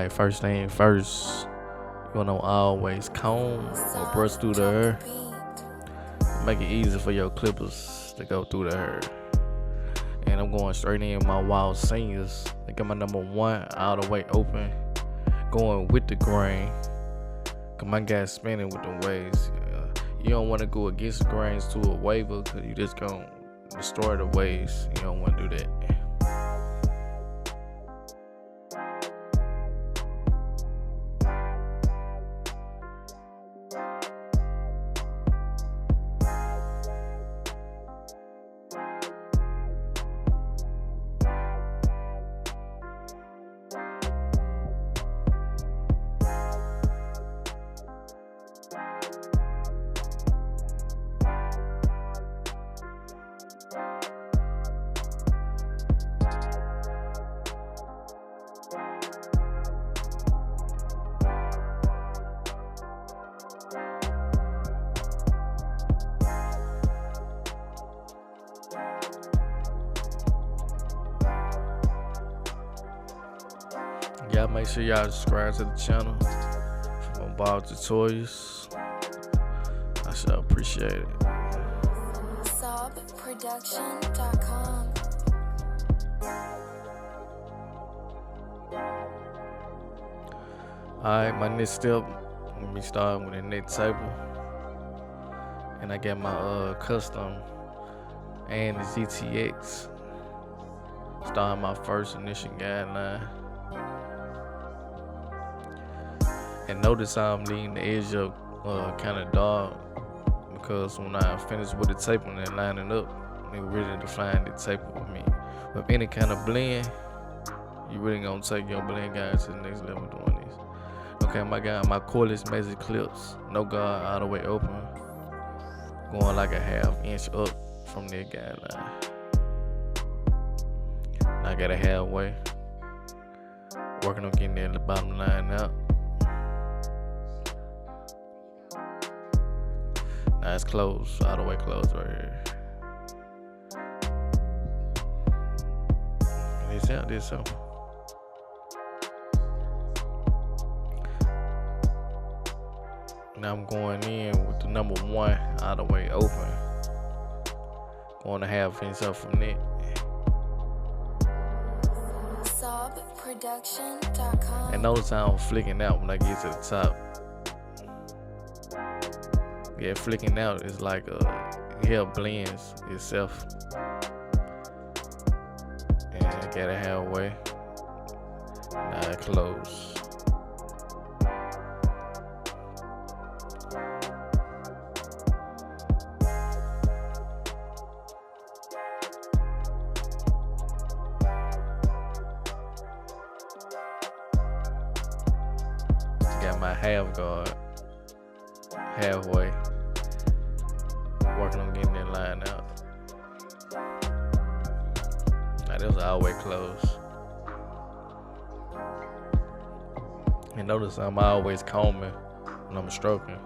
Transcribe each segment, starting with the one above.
Alright, first thing first, you wanna always comb or brush through the hair. Make it easy for your clippers to go through the hair. And I'm going straight in my wild seniors. I got my number 1 all the way open, going with the grain. Cause my guy's spinning with the waves. You don't want to go against the grains to a waver, cause you just gonna destroy the waves. You don't want to do that. Y'all make sure y'all subscribe to the channel for more Barber tutorials. I sure appreciate it. Subproduction.com. Alright, my next step, let me start with a neck taper. And I got my custom and the GTX. Starting my first initial guideline. And notice how I'm leaving the edge up kind of dark, because when I finish with the taping and lining up, it really define the taper with me. With any kind of blend, you really gonna take your blend guide to the next level doing this. Okay, my cordless magic clips, no guard, all the way open, going like a 1/2 inch up from their guideline. Now I got a halfway, working on getting there the bottom line out. Now it's closed, all the way closed right here. It's out there, so. Now I'm going in with the number 1 all the way open. Going a 1/2 inch up from there. Subproduction.com. And notice how I'm flicking out when I get to the top. Yeah, flicking out is like hair blends itself. And I got it halfway. Now it close. Got my half guard halfway, working on getting that line out. Now this was all the way closed. And notice I'm always combing when I'm stroking.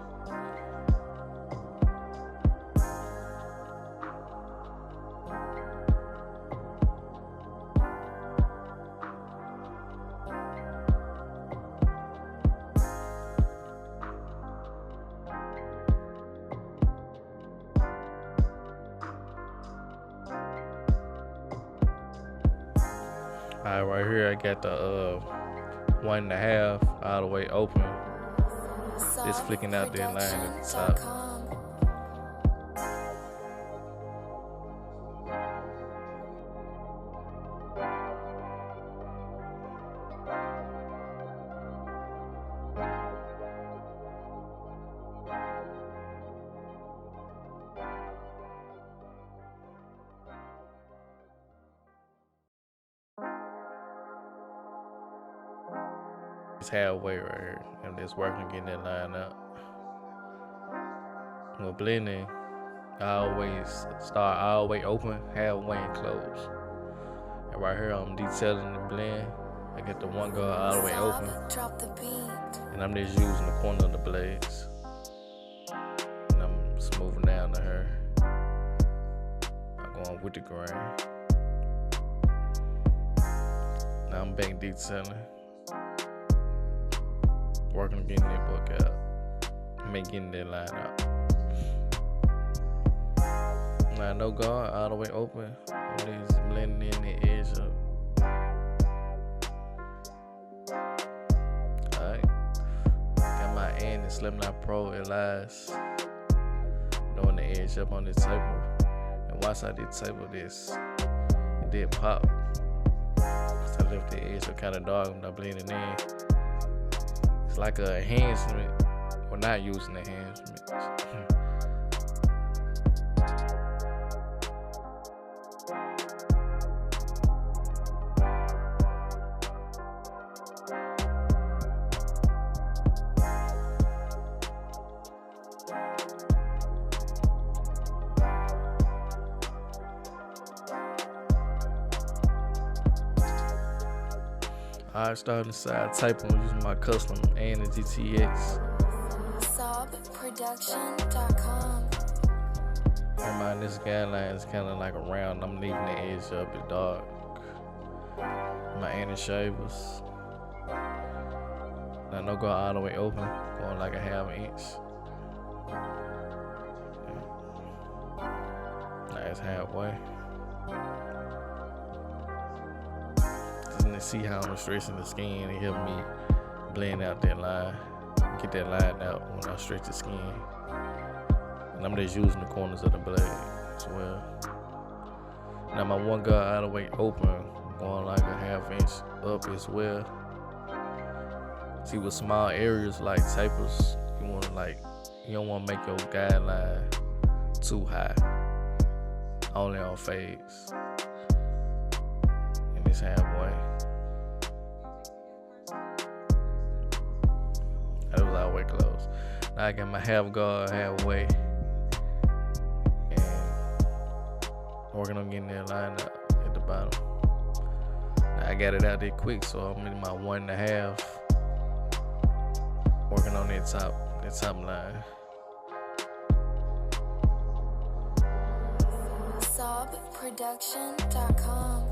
Alright, right here I got the 1.5 all the way open. Just flicking out that line at the top. It's halfway right here. I'm just working on getting that line out. With blending, I always start all the way open, halfway and close. And right here I'm detailing the blend. I get the 1 guard all the way open. And I'm just using the corner of the blades. And I'm smoothing down the hair. I'm going with the grain. Now I'm back detailing. working on getting that book out. Getting that line out. Now, no guard, all the way open. Only blending in the edge up. Alright. Got my end and Slimline Pro at last. Doing the edge up on this table. And once I did table this, it did pop. So I left the edge up kind of dark when I blended in. It's like a enhancement. We're not using the enhancements. I started inside typing using my custom and the GTX. Subproduction.com. Remember, this guideline is kind of like a round. I'm leaving the edge up, it's dark. My anti shavers. Now, no go all the way open, going like a half inch. Now it's halfway. To see how I'm stretching the skin, it helped me blend out that line, get that line out when I stretch the skin. And I'm just using the corners of the blade as well. Now my one guard all the way open, going like a half inch up as well. See, with small areas like tapers, you don't want to make your guideline too high, only on fades. And it's halfway. That was all the way close. Now I got my half guard halfway. And working on getting that line out at the bottom. Now I got it out there quick, so I'm in my 1.5. Working on that top line. Subproduction.com.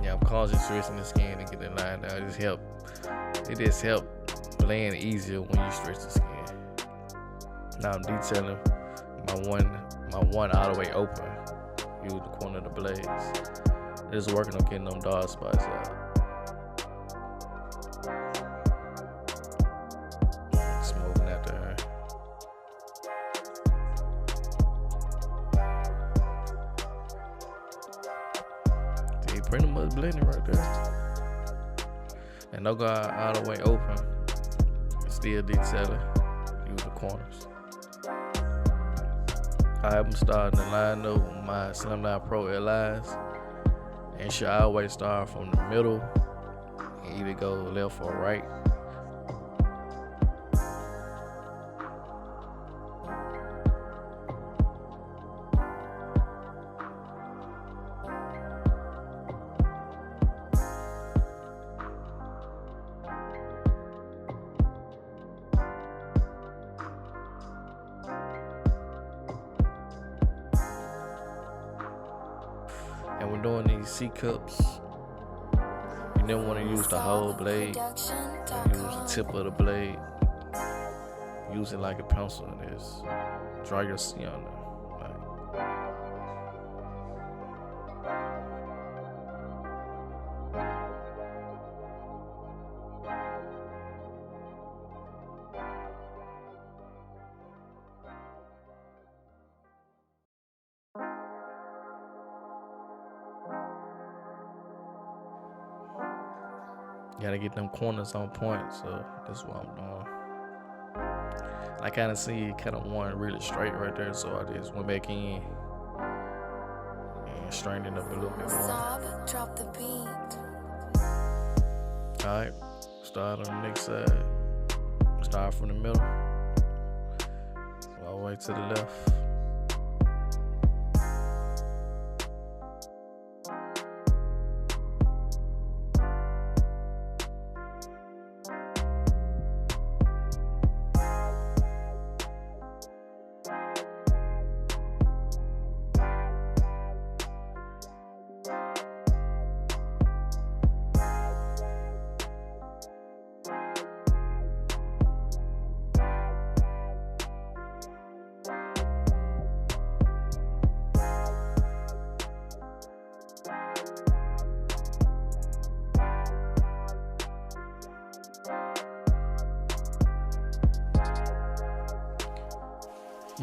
Yeah, I'm constantly stretching the skin to get the line out. It just help blend easier when you stretch the skin. Now I'm detailing my one all the way open. Use the corner of the blades. Just working on getting them dark spots out. Smoothing out the hair. See, pretty much blending right there. And no go all the way open. Still detailing. Use the corners. I'm starting to line up with my Slimline Pro LIs. And should always start from the middle and either go left or right. And when doing these C cups, you never want to use the whole blade. Use the tip of the blade. Use it like a pencil and just draw your C on there. Gotta get them corners on point, so that's what I'm doing. I kind of see it kind of one really straight right there, so I just went back in and straightened it up a little bit more. Drop the beat. Alright, start on the next side. Start from the middle, all the way to the left.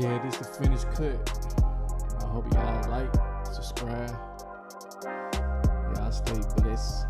Yeah, this the finished cut. I hope y'all like, subscribe. Y'all stay blessed.